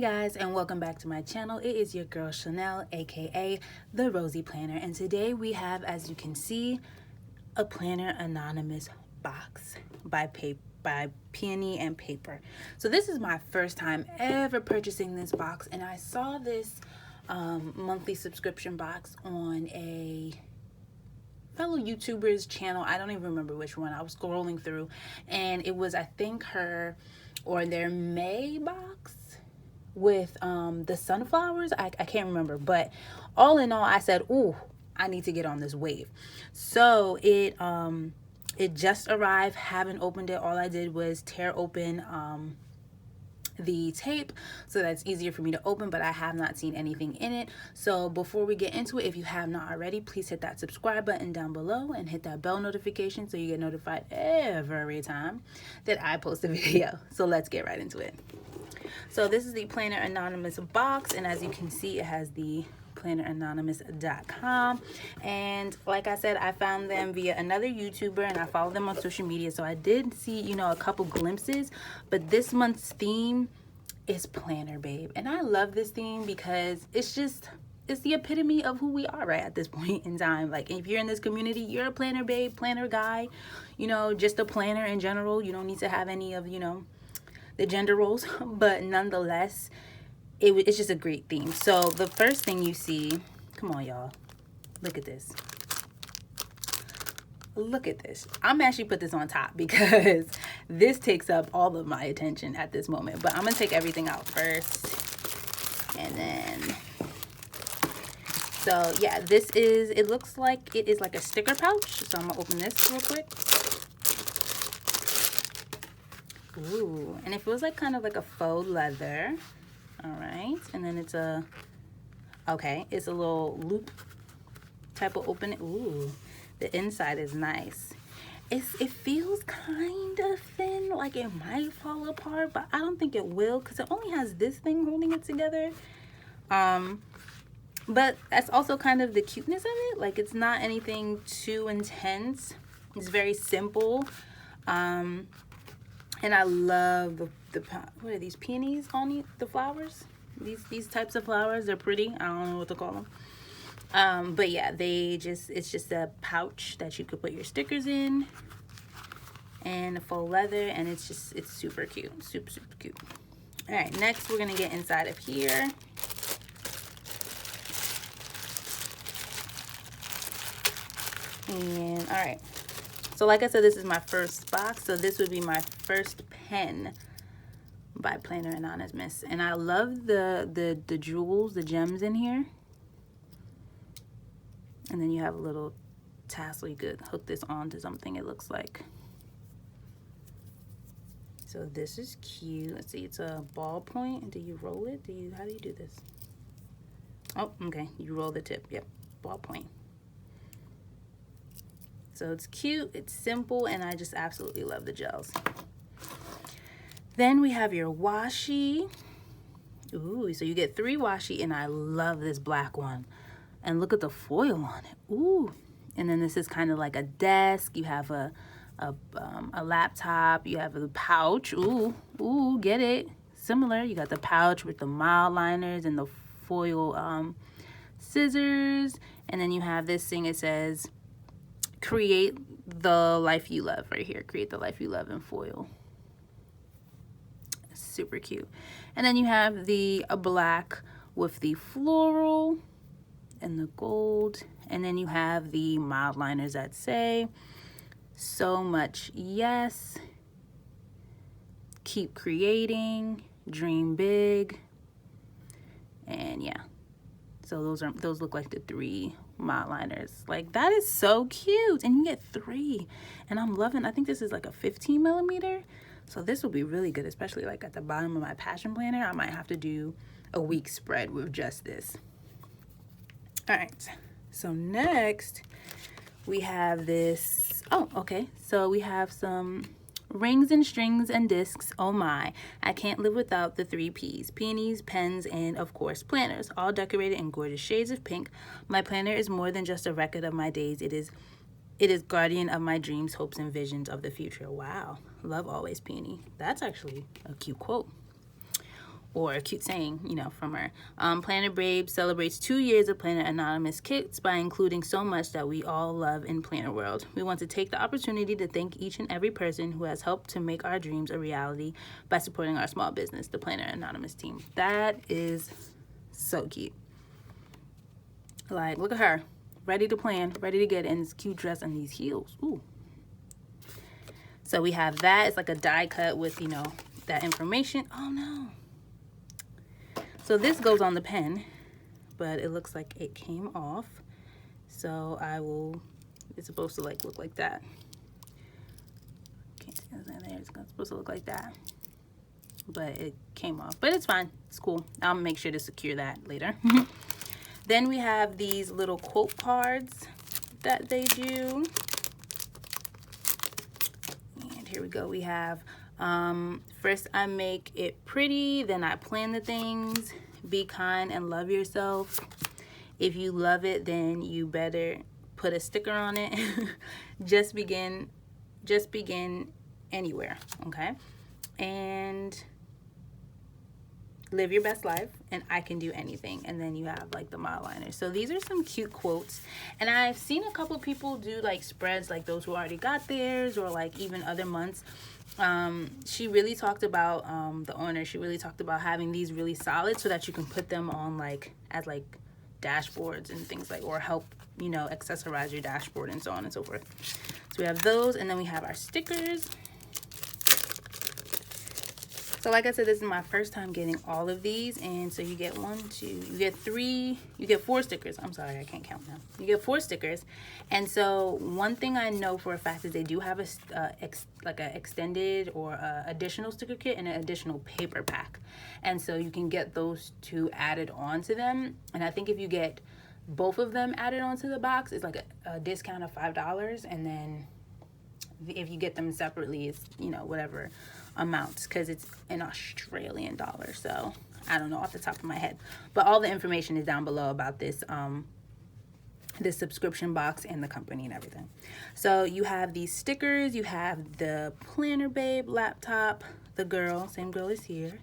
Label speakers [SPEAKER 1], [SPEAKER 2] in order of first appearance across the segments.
[SPEAKER 1] guys, and welcome back to my channel. It is your girl Chanel, aka the Rosie Planner, and today we have, as you can see, a Planner Anonymous box by Peony and Paper. So this is my first time ever purchasing this box, and I saw this monthly subscription box on a fellow YouTuber's channel. I don't even remember which one. I was scrolling through, and it was, I think, her or their May box with the sunflowers. I can't remember, but all in all, I said, ooh, I need to get on this wave. So it just arrived. Haven't opened it. All I did was tear open the tape so that's easier for me to open, but I have not seen anything in it. So before we get into it, if you have not already, please hit that subscribe button down below and hit that bell notification so you get notified every time that I post a video. So let's get right into it. So this is the Planner Anonymous box, and as you can see, it has the planneranonymous.com, and like I said, I found them via another YouTuber, and I follow them on social media, so I did see, you know, a couple glimpses. But this month's theme is Planner Babe, and I love this theme because it's the epitome of who we are right at this point in time. Like, if you're in this community, you're a planner babe, planner guy, you know, just a planner in general. You don't need to have any of, you know, the gender roles, but nonetheless, it's just a great theme. So the first thing you see, come on y'all, look at this. Look at this. I'm actually put this on top because this takes up all of my attention at this moment, but I'm gonna take everything out first. And then, so yeah, this is, it looks like it is like a sticker pouch. So I'm gonna open this real quick. Ooh, and it feels like kind of like a faux leather. All right, and then it's it's a little loop type of opening. Ooh, the inside is nice. It feels kind of thin, like it might fall apart, but I don't think it will because it only has this thing holding it together. But that's also kind of the cuteness of it. Like, it's not anything too intense. It's very simple. And I love the what are these, peonies on the flowers? These types of flowers, they're pretty. I don't know what to call them. But yeah, it's just a pouch that you could put your stickers in, and a faux leather, and it's super cute, super cute. All right, next we're gonna get inside of here. And all right. So like I said, this is my first box, so this would be my first pen by Planner Anonymous. And I love the jewels, the gems in here. And then you have a little tassel. You could hook this onto something, it looks like. So this is cute. Let's see, it's a ballpoint. Do you roll it? How do you do this? Oh, okay, you roll the tip. Yep, ballpoint. So it's cute, it's simple, and I just absolutely love the gels. Then we have your washi. Ooh, so you get 3 washi, and I love this black one. And look at the foil on it. Ooh. And then this is kind of like a desk. You have a laptop. You have the pouch. Ooh, get it? Similar. You got the pouch with the mild liners and the foil scissors. And then you have this thing. It says, create the life you love, right here. Create the life you love in foil. Super cute. And then you have the black with the floral and the gold. And then you have the mild liners that say, so much yes, keep creating, dream big. And yeah, so those look like the 3 mild liners. Like, that is so cute, and you get 3, and I'm loving. I think this is like a 15 millimeter, so this will be really good, especially like at the bottom of my passion planner. I might have to do a week spread with just this. All right, so next we have this. Oh, okay, so we have some rings and strings and discs. Oh my, I can't live without the 3 P's: peonies, pens, and of course planners, all decorated in gorgeous shades of pink. My planner is more than just a record of my days. It is guardian of my dreams, hopes, and visions of the future. Wow, love always, peony. That's actually a cute quote. or a cute saying, you know, from her. Planner Babe celebrates 2 years of Planner Anonymous kits by including so much that we all love in Planner World. We want to take the opportunity to thank each and every person who has helped to make our dreams a reality by supporting our small business, the Planner Anonymous team. That is so cute. Like, look at her, ready to plan, ready to get in this cute dress and these heels. Ooh. So we have that. It's like a die cut with, you know, that information. Oh no. So this goes on the pen, but it looks like it came off. So it's supposed to like look like that. Can't see anything there. It's supposed to look like that. But it came off. But it's fine. It's cool. I'll make sure to secure that later. Then we have these little quote cards that they do. And here we go. We have, first I make it pretty, then I plan the things. Be kind and love yourself. If you love it, then you better put a sticker on it. Just begin anywhere, okay? And live your best life, and I can do anything. And then you have like the mile liners. So these are some cute quotes, and I've seen a couple people do like spreads, like those who already got theirs, or like even other months. She really talked about, the owner, she really talked about having these really solid so that you can put them on like as like dashboards and things like, or help, you know, accessorize your dashboard and so on and so forth. So we have those, and then we have our stickers. So like I said, this is my first time getting all of these, and so you get you get 4 stickers. I'm sorry, I can't count now. You get 4 stickers, and so one thing I know for a fact is they do have like an extended or additional sticker kit and an additional paper pack, and so you can get those 2 added onto them. And I think if you get both of them added onto the box, it's like a discount of $5, and then if you get them separately, it's, you know, whatever amounts, because it's in Australian dollars, so I don't know off the top of my head, but all the information is down below about this this subscription box and the company and everything. So you have these stickers, you have the Planner Babe laptop, the girl, same girl is here,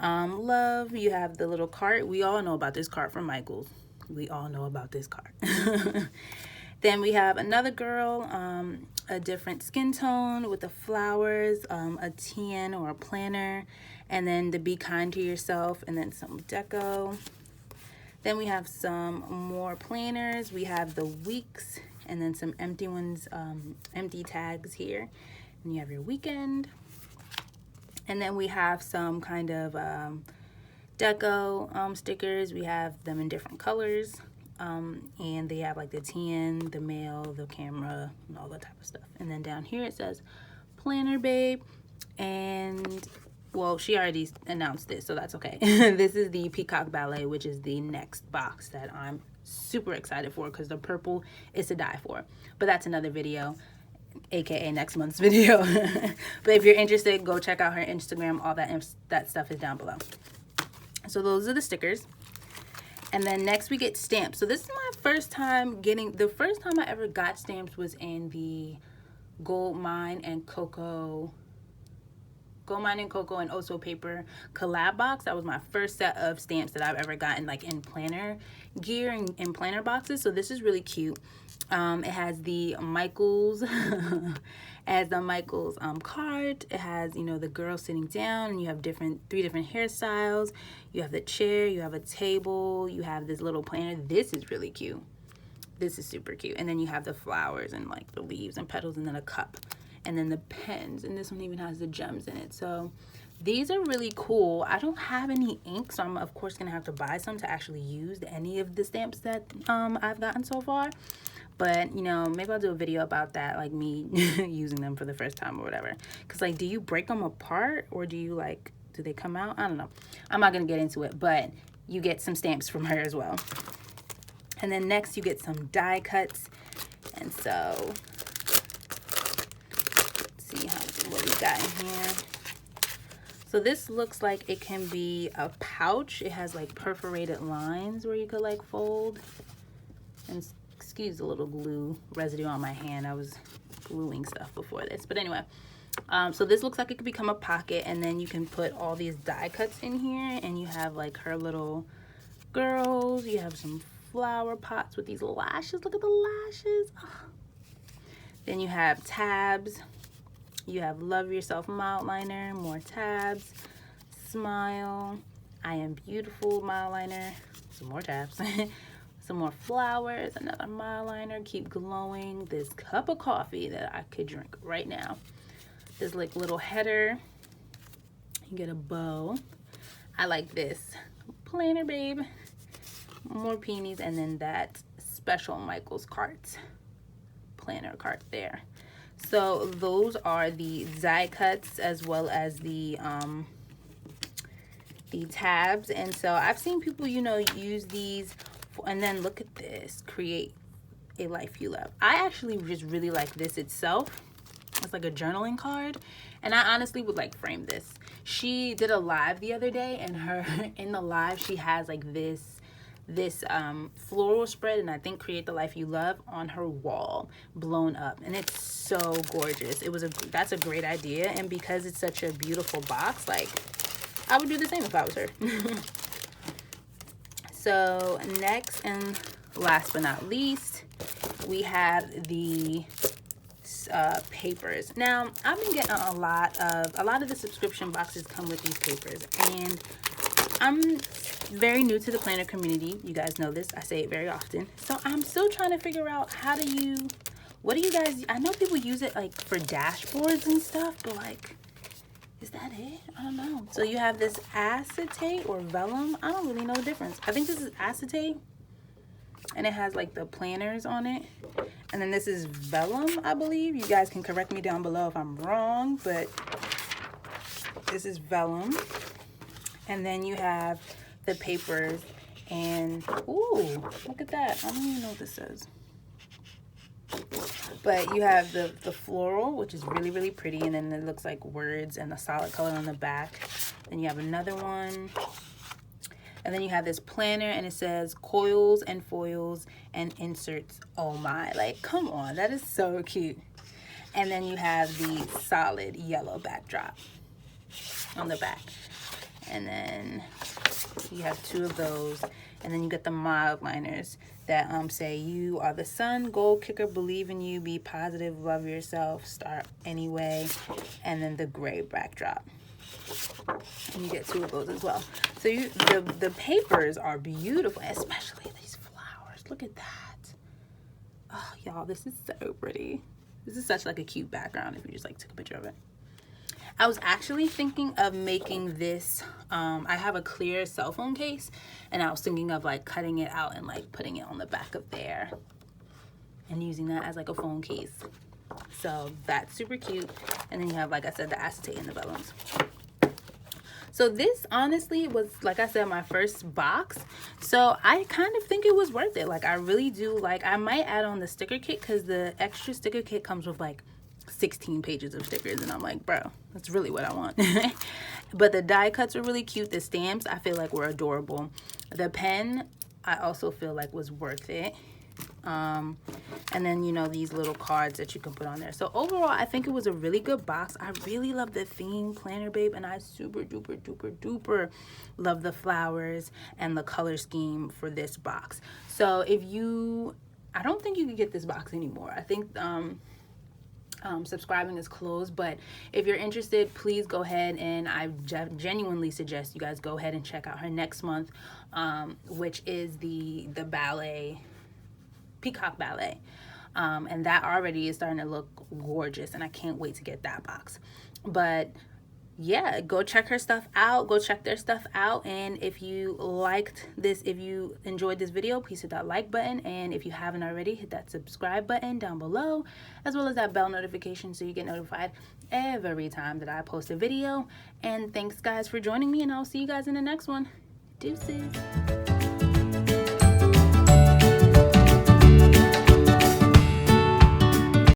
[SPEAKER 1] love, you have the little cart. We all know about this cart from Michael's. We all know about this cart. Then we have another girl, a different skin tone with the flowers, a tan or a planner, and then the be kind to yourself, and then some deco. Then we have some more planners. We have the weeks, and then some empty ones, empty tags here. And you have your weekend. And then we have some kind of deco stickers. We have them in different colors. And they have like the tan, the mail, the camera, and all that type of stuff. And then down here it says Planner Babe, and well, she already announced this, so that's okay. This is the Peacock Ballet, which is the next box that I'm super excited for, because the purple is to die for. But that's another video, aka next month's video. But if you're interested, go check out her Instagram. All that stuff is down below. So those are the stickers. And then next we get stamps. So this is my first time getting, the first time I ever got stamps was in the Gold Mine and Cocoa and Also Paper collab box. That was my first set of stamps that I've ever gotten, like in planner gear and in planner boxes. So this is really cute. It has the Michaels card. It has, you know, the girl sitting down, and you have 3 different hairstyles. You have the chair, you have a table, you have this little planner. This is really cute. This is super cute. And then you have the flowers and like the leaves and petals, and then a cup, and then the pens, and this one even has the gems in it. So these are really cool. I don't have any ink, so I'm of course gonna have to buy some to actually use any of the stamps that I've gotten so far. But, you know, maybe I'll do a video about that, like me using them for the first time or whatever. Because, like, do you break them apart, or do you, like, do they come out? I don't know. I'm not going to get into it, but you get some stamps from her as well. And then next you get some die cuts. And so, let's see what we got in here. So this looks like it can be a pouch. It has, like, perforated lines where you could, like, fold. And excuse the little glue residue on my hand. I was gluing stuff before this. But anyway, So this looks like it could become a pocket, and then you can put all these die cuts in here, and you have like her little girls. You have some flower pots with these lashes. Look at the lashes. Oh. Then you have tabs. You have Love Yourself mild liner, more tabs, smile, I Am Beautiful mild liner, some more tabs, some more flowers, another mild liner, Keep Glowing, this cup of coffee that I could drink right now. This like little header. You get a bow. I like this planner, babe. More peonies, and then that special Michael's cart, planner cart there. So those are the die cuts as well as the tabs. And so I've seen people, you know, use these and then look at this, create a life you love. I actually just really like this itself. It's like a journaling card, and I honestly would like frame this. She did a live the other day, and in the live she has like this floral spread, and I think Create the Life You Love on her wall, blown up, and it's so gorgeous. That's a great idea, and because it's such a beautiful box, like I would do the same if I was her. So next and last but not least, we have the papers. Now I've been getting a lot of the subscription boxes come with these papers, and I'm very new to the planner community. You guys know this. I say it very often. So I'm still trying to figure out what do you guys, I know people use it like for dashboards and stuff, but like, is that it? I don't know. So you have this acetate or vellum. I don't really know the difference. I think this is acetate, and it has like the planners on it. And then this is vellum, I believe. You guys can correct me down below if I'm wrong, but this is vellum. And then you have the papers, and ooh, look at that. I don't even know what this says. But you have the floral, which is really, really pretty, and then it looks like words and a solid color on the back. Then you have another one. And then you have this planner, and it says coils and foils and inserts. Oh my, like, come on, that is so cute. And then you have the solid yellow backdrop on the back. And then you have two of those, and then you get the mild liners that say you are the sun, goal kicker, believe in you, be positive, love yourself, start anyway, and then the gray backdrop. And you get two of those as well. So the papers are beautiful, especially these flowers. Look at that. Oh, y'all, this is so pretty. This is such like a cute background if you just like took a picture of it. I was actually thinking of making this, I have a clear cell phone case, and I was thinking of like cutting it out and like putting it on the back of there and using that as like a phone case. So that's super cute. And then you have, like I said, the acetate and the vellums. So this honestly was, like I said, my first box. So I kind of think it was worth it. Like I really do. Like I might add on the sticker kit, because the extra sticker kit comes with like 16 pages of stickers, and I'm like, bro, that's really what I want. But the die cuts are really cute. The stamps I feel like were adorable. The pen I also feel like was worth it. And then, you know, these little cards that you can put on there. So overall, I think it was a really good box. I really love the theme planner, babe, and I super duper duper duper love the flowers and the color scheme for this box. So if you, I don't think you can get this box anymore. I think subscribing is closed, but if you're interested, please go ahead, and I genuinely suggest you guys go ahead and check out her next month, which is the ballet, Peacock Ballet, and that already is starting to look gorgeous, and I can't wait to get that box. But yeah, go check her stuff out, go check their stuff out. And if you liked this, if you enjoyed this video, please hit that like button, and if you haven't already, hit that subscribe button down below, as well as that bell notification so you get notified every time that I post a video. And thanks guys for joining me, and I'll see you guys in the next one. Deuces.